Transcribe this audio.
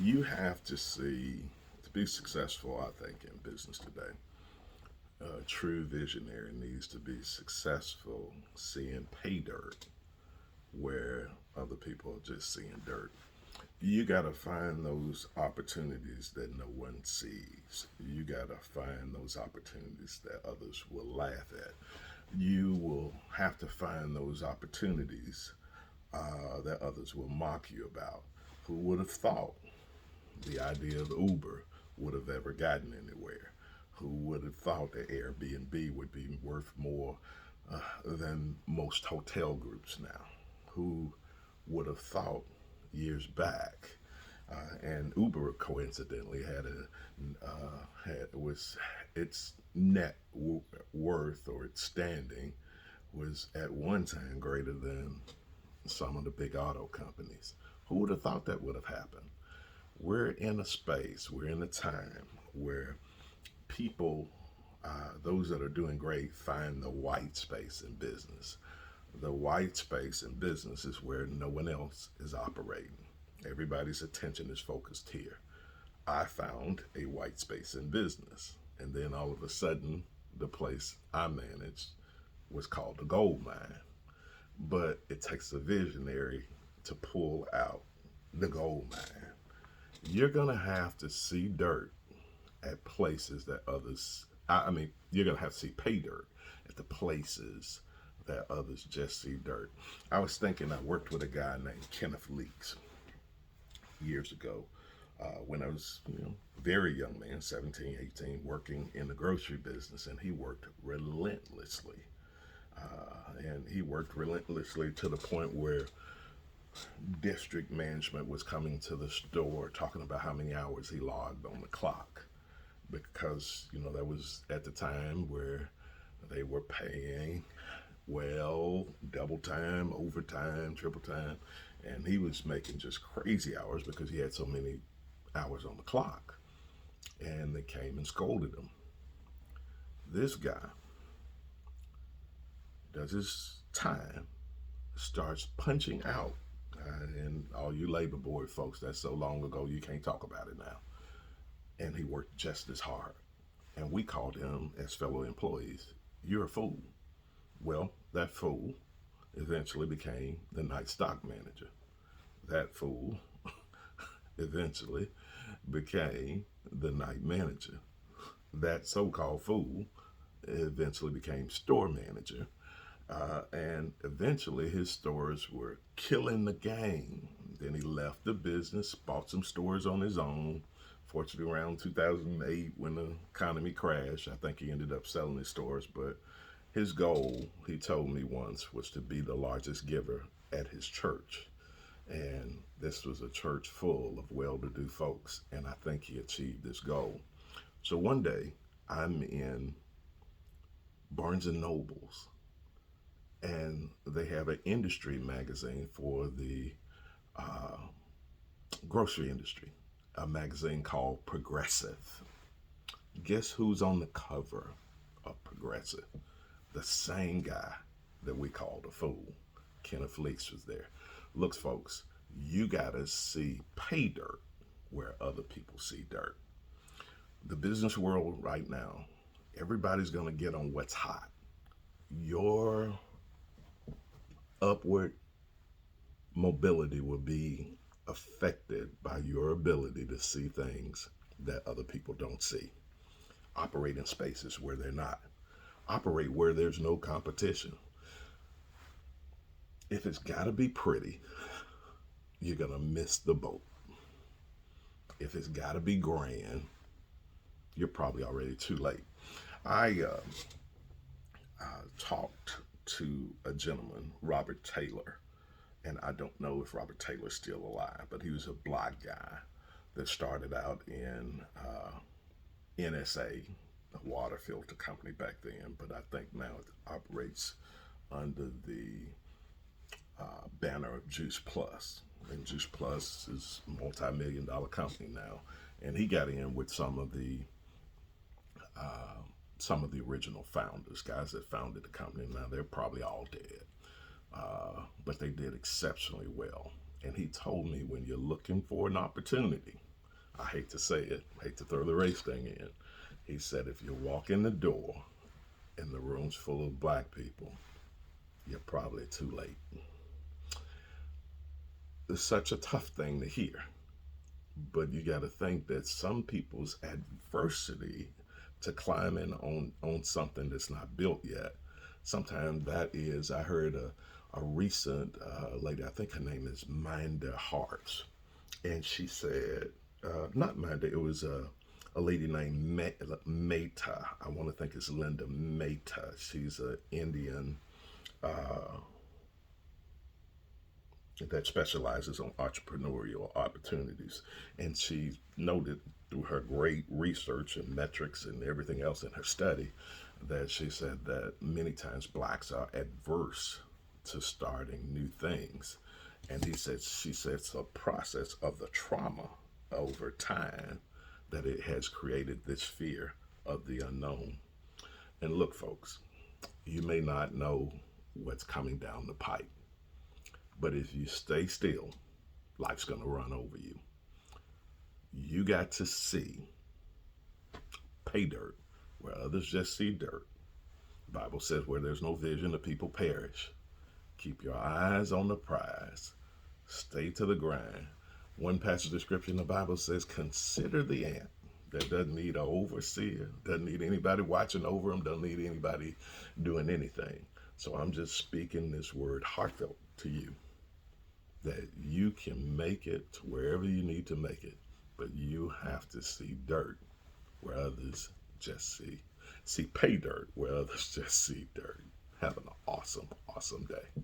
You have to see, to be successful, I think, in business today, a true visionary needs to be successful seeing pay dirt where other people are just seeing dirt. You got to find those opportunities that no one sees. You got to find those opportunities that others will laugh at. You will have to find those opportunities that others will mock you about. Who would have thought the idea of Uber would have ever gotten anywhere? Who would have thought that Airbnb would be worth more than most hotel groups now? Who would have thought years back? And Uber coincidentally had had was its worth or its standing was at one time greater than some of the big auto companies. Who would have thought that would have happened? We're in a space, we're in a time where people, those that are doing great, find the white space in business. The white space in business is where no one else is operating. Everybody's attention is focused here. I found a white space in business. And then all of a sudden, the place I managed was called the gold mine. But it takes a visionary to pull out the gold mine. You're going to have to see dirt at places that others, I mean, you're going to have to see pay dirt at the places that others just see dirt. I was thinking, I worked with a guy named Kenneth Leaks years ago when I was, very young man, 17, 18, working in the grocery business, and he worked relentlessly. And he worked relentlessly to the point where district management was coming to the store talking about how many hours he logged on the clock because that was at the time where they were paying well double time, overtime, triple time, and he was making just crazy hours because he had so many hours on the clock. And they came and scolded him. This guy does his time, starts punching out. And all you labor board folks, that's so long ago you can't talk about it now. And he worked just as hard. And we called him, as fellow employees, "You're a fool." Well, that fool eventually became the night stock manager. That fool eventually became the night manager. That so called fool eventually became store manager. And eventually his stores were killing the game. Then he left the business, bought some stores on his own. Fortunately, around 2008, when the economy crashed, I think he ended up selling his stores. But his goal, he told me once, was to be the largest giver at his church. And this was a church full of well to do folks. And I think he achieved this goal. So one day, I'm in Barnes and Nobles, and they have an industry magazine for the uh, grocery industry, a magazine called Progressive. Guess who's on the cover of Progressive? The same guy that we called a fool. Kenneth Leaks was there. Look, folks, you gotta see pay dirt where other people see dirt. The business world right now, everybody's gonna get on what's hot. Your upward mobility will be affected by your ability to see things that other people don't see. Operate in spaces where they're not. Operate where there's no competition. If it's got to be pretty, you're going to miss the boat. If it's got to be grand, you're probably already too late. I talked to a gentleman, Robert Taylor, and I don't know if Robert Taylor's still alive, but he was a black guy that started out in NSA, a water filter company back then, but I think now it operates under the banner of Juice Plus. And Juice Plus is a multi-million dollar company now. And he got in with some of the original founders, guys that founded the company. Now they're probably all dead, but they did exceptionally well. And he told me, when you're looking for an opportunity, I hate to say it, I hate to throw the race thing in. He said, if you walk in the door and the room's full of black people, you're probably too late. It's such a tough thing to hear, but you got to think that some people's adversity to climbing on something that's not built yet, sometimes that is, I heard a recent lady, I think her name is Minda Harts, and she said, not Minda, it was a lady named Mehta. I want to think it's Linda Mehta. She's an Indian that specializes on entrepreneurial opportunities. And she noted through her great research and metrics and everything else in her study that she said that many times blacks are adverse to starting new things. And she said it's a process of the trauma over time that it has created this fear of the unknown. And look, folks, you may not know what's coming down the pipe, but if you stay still, life's going to run over you. You got to see pay dirt where others just see dirt. The Bible says where there's no vision, the people perish. Keep your eyes on the prize. Stay to the grind. One passage of scripture in the Bible says, consider the ant. That doesn't need an overseer, doesn't need anybody watching over them, doesn't need anybody doing anything. So I'm just speaking this word heartfelt to you, that you can make it to wherever you need to make it, but you have to see dirt where others just see pay dirt where others just see dirt. Have an awesome, awesome day.